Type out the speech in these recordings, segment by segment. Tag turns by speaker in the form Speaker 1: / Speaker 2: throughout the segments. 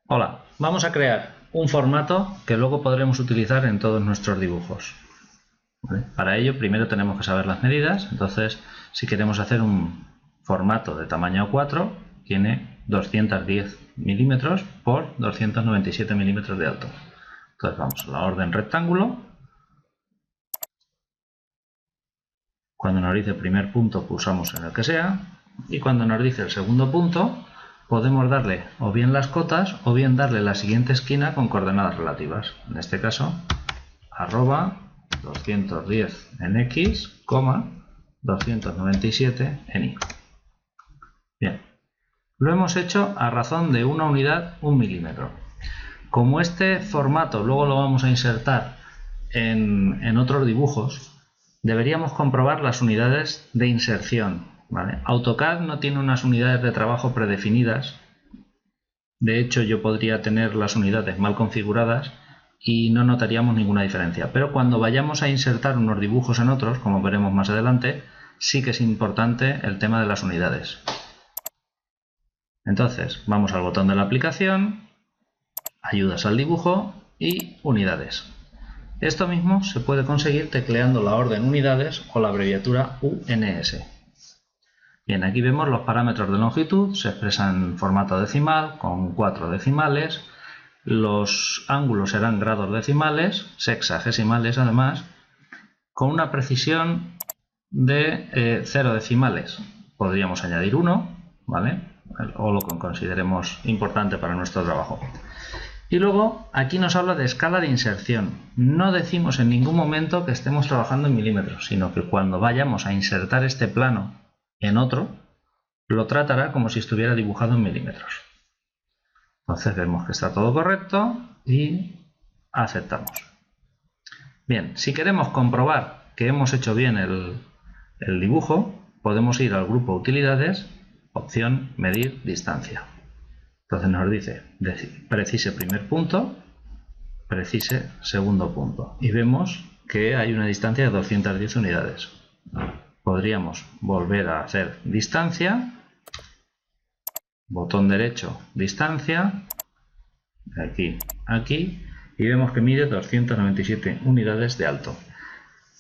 Speaker 1: Hola, vamos a crear un formato que luego podremos utilizar en todos nuestros dibujos. ¿Vale? Para ello primero tenemos que saber las medidas. Entonces, si queremos hacer un formato de tamaño A4, tiene 210 milímetros por 297 milímetros de alto. Entonces vamos a la orden rectángulo. Cuando nos dice el primer punto pulsamos en el que sea, y cuando nos dice el segundo punto podemos darle o bien las cotas o bien darle la siguiente esquina con coordenadas relativas. En este caso, arroba 210 en X, 297 en Y. Bien, lo hemos hecho a razón de una unidad, 1 milímetro. Como este formato luego lo vamos a insertar en otros dibujos, deberíamos comprobar las unidades de inserción. ¿Vale? AutoCAD no tiene unas unidades de trabajo predefinidas. De hecho, yo podría tener las unidades mal configuradas y no notaríamos ninguna diferencia. Pero cuando vayamos a insertar unos dibujos en otros, como veremos más adelante, sí que es importante el tema de las unidades. Entonces, vamos al botón de la aplicación, ayudas al dibujo y unidades. Esto mismo se puede conseguir tecleando la orden unidades o la abreviatura UNS. Bien, aquí vemos los parámetros de longitud, se expresan en formato decimal con 4 decimales. Los ángulos serán grados decimales, sexagesimales además, con una precisión de 0 decimales. Podríamos añadir 1, ¿vale? O lo que consideremos importante para nuestro trabajo. Y luego aquí nos habla de escala de inserción. No decimos en ningún momento que estemos trabajando en milímetros, sino que cuando vayamos a insertar este plano en otro, lo tratará como si estuviera dibujado en milímetros. Entonces vemos que está todo correcto y aceptamos. Bien, si queremos comprobar que hemos hecho bien el dibujo, podemos ir al grupo Utilidades, opción Medir distancia. Entonces nos dice precise primer punto, precise segundo punto. Y vemos que hay una distancia de 210 unidades. Podríamos volver a hacer distancia, botón derecho, distancia, aquí, aquí, y vemos que mide 297 unidades de alto.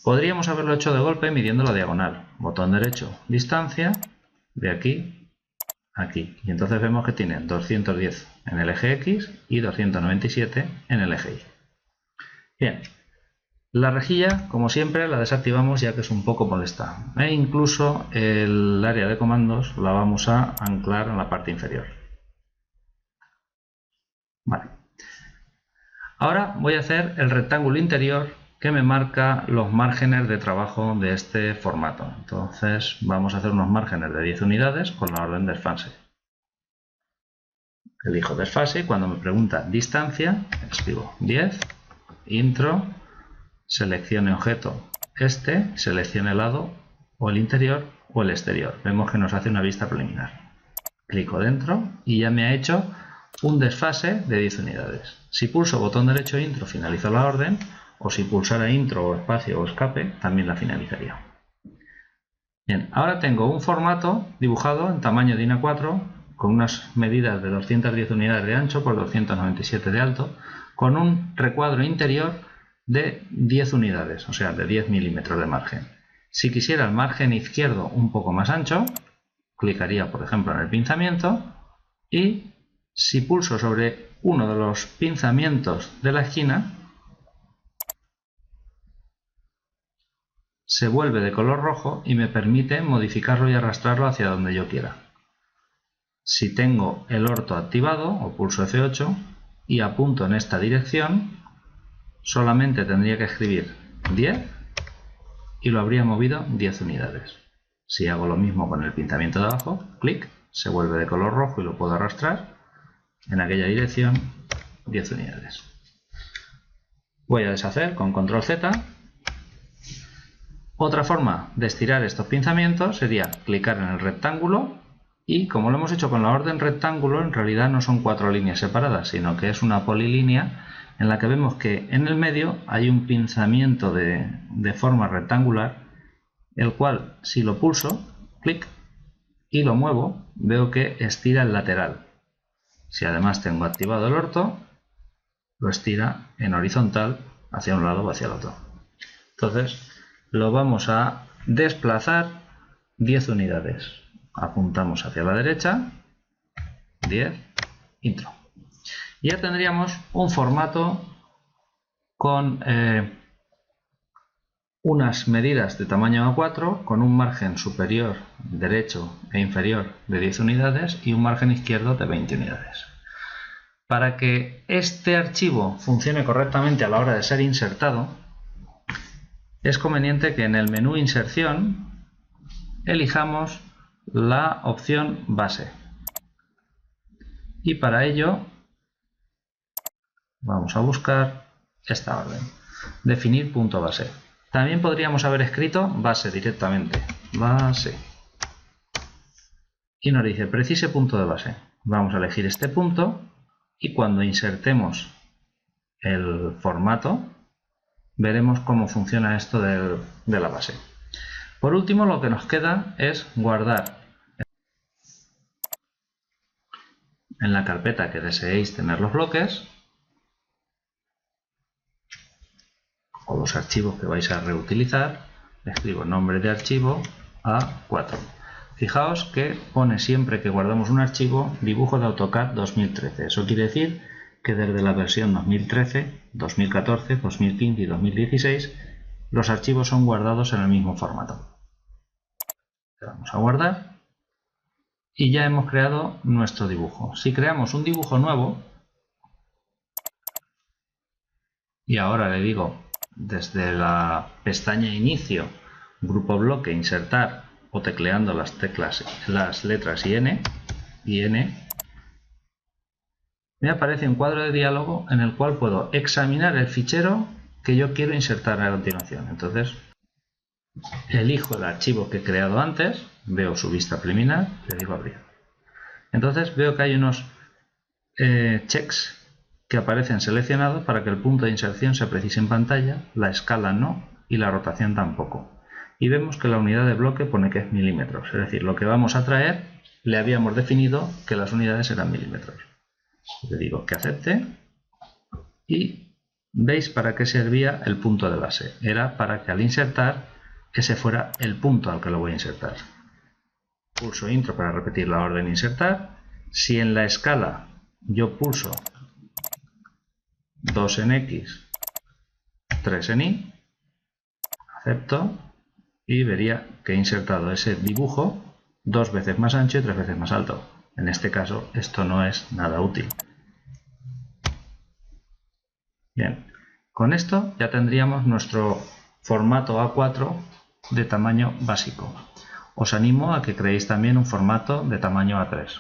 Speaker 1: Podríamos haberlo hecho de golpe midiendo la diagonal, botón derecho, distancia, de aquí, aquí, y entonces vemos que tiene 210 en el eje X y 297 en el eje Y. Bien. La rejilla, como siempre, la desactivamos ya que es un poco molesta. E incluso el área de comandos la vamos a anclar en la parte inferior. Vale. Ahora voy a hacer el rectángulo interior que me marca los márgenes de trabajo de este formato. Entonces vamos a hacer unos márgenes de 10 unidades con la orden desfase. Elijo desfase y cuando me pregunta distancia, escribo 10, intro, seleccione objeto seleccione lado o el interior o el exterior. Vemos que nos hace una vista preliminar. Clico dentro y ya me ha hecho un desfase de 10 unidades. Si pulso botón derecho intro finalizo la orden, o si pulsara intro o espacio o escape también la finalizaría. Bien, ahora tengo un formato dibujado en tamaño DIN A4 con unas medidas de 210 unidades de ancho por 297 de alto, con un recuadro interior de 10 unidades, o sea, de 10 milímetros de margen. Si quisiera el margen izquierdo un poco más ancho, clicaría, por ejemplo, en el pinzamiento y si pulso sobre uno de los pinzamientos de la esquina, se vuelve de color rojo y me permite modificarlo y arrastrarlo hacia donde yo quiera. Si tengo el orto activado, o pulso F8 y apunto en esta dirección, solamente tendría que escribir 10 y lo habría movido 10 unidades. Si hago lo mismo con el pinzamiento de abajo, clic, se vuelve de color rojo y lo puedo arrastrar en aquella dirección 10 unidades. Voy a deshacer con control Z. Otra forma de estirar estos pinzamientos sería clicar en el rectángulo y, como lo hemos hecho con la orden rectángulo, en realidad no son 4 líneas separadas, sino que es una polilínea en la que vemos que en el medio hay un pinzamiento de forma rectangular, el cual, si lo pulso, clic, y lo muevo, veo que estira el lateral. Si además tengo activado el orto, lo estira en horizontal hacia un lado o hacia el otro. Entonces lo vamos a desplazar 10 unidades. Apuntamos hacia la derecha, 10, intro. Y ya tendríamos un formato con unas medidas de tamaño A4 con un margen superior derecho e inferior de 10 unidades y un margen izquierdo de 20 unidades. Para que este archivo funcione correctamente a la hora de ser insertado, es conveniente que en el menú Inserción elijamos la opción Base. Y para ello vamos a buscar esta orden, definir punto base. También podríamos haber escrito base directamente, base. Y nos dice precise punto de base. Vamos a elegir este punto y cuando insertemos el formato veremos cómo funciona esto de la base. Por último, lo que nos queda es guardar en la carpeta que deseéis tener los bloques o los archivos que vais a reutilizar. Escribo nombre de archivo A4. Fijaos que pone siempre que guardamos un archivo dibujo de AutoCAD 2013. Eso quiere decir que desde la versión 2013, 2014, 2015 y 2016 los archivos son guardados en el mismo formato. Le damos a guardar y ya hemos creado nuestro dibujo. Si creamos un dibujo nuevo y ahora le digo desde la pestaña inicio, grupo bloque, insertar o tecleando las letras N, me aparece un cuadro de diálogo en el cual puedo examinar el fichero que yo quiero insertar a continuación. Entonces elijo el archivo que he creado antes, veo su vista preliminar, le digo abrir. Entonces veo que hay unos checks que aparecen seleccionados para que el punto de inserción se precise en pantalla, la escala no y la rotación tampoco. Y vemos que la unidad de bloque pone que es milímetros, es decir, lo que vamos a traer le habíamos definido que las unidades eran milímetros. Le digo que acepte y veis para qué servía el punto de base. Era para que al insertar ese fuera el punto al que lo voy a insertar. Pulso intro para repetir la orden insertar. Si en la escala yo pulso 2 en X, 3 en Y, acepto y vería que he insertado ese dibujo 2 veces más ancho y 3 veces más alto. En este caso esto no es nada útil. Bien, con esto ya tendríamos nuestro formato A4 de tamaño básico. Os animo a que creéis también un formato de tamaño A3.